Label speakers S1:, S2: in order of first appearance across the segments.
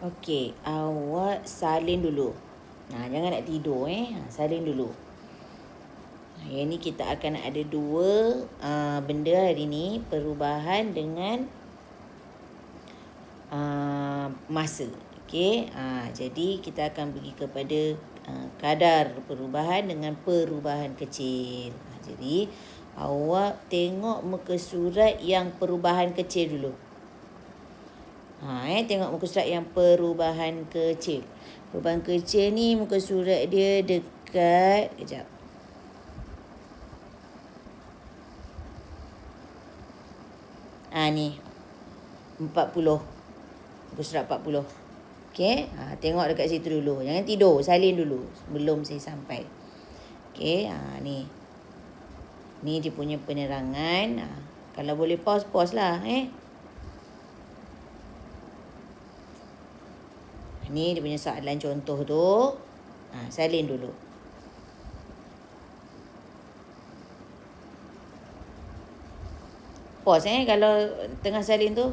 S1: Okey, awak salin dulu. Jangan nak tidur salin dulu. Yang ni kita akan ada dua benda hari ni, perubahan dengan masa. Okey, jadi kita akan pergi kepada kadar perubahan dengan perubahan kecil. Jadi awak tengok muka surat yang perubahan kecil dulu. Tengok muka surat yang perubahan kecil. Perubahan kecil ni muka surat dia dekat, kejap. Ni 40. Muka surat 40. Okey, tengok dekat situ dulu. Jangan tidur, salin dulu sebelum saya sampai. Okey, ni. Ni dia punya penerangan. Kalau boleh pause lah Ni dia punya soalan contoh tu. Salin dulu. Pause kalau tengah salin tu.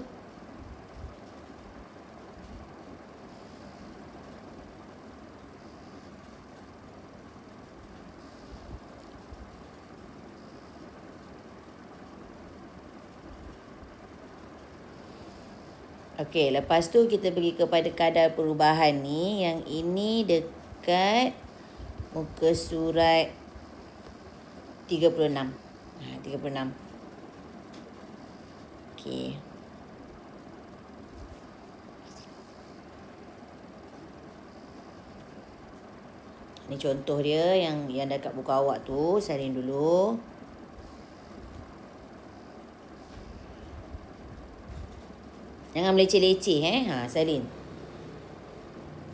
S1: Okey, lepas tu kita pergi kepada kadar perubahan ni. Yang ini dekat muka surat 36. 36. Okey. Ni contoh dia yang dekat buku awak tu. Salin dulu. Jangan meleceh-leceh salin.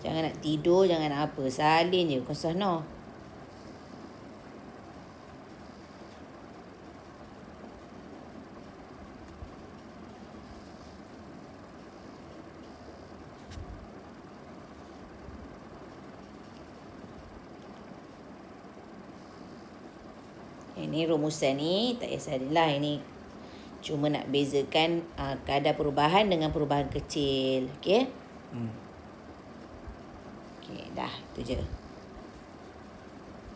S1: Jangan nak tidur, jangan nak apa. Salin je, bukan susah no. Ini rumusan ni tak payah salin lah. Ini cuma nak bezakan kadar perubahan dengan perubahan kecil. Okey? Okey, dah. Itu je.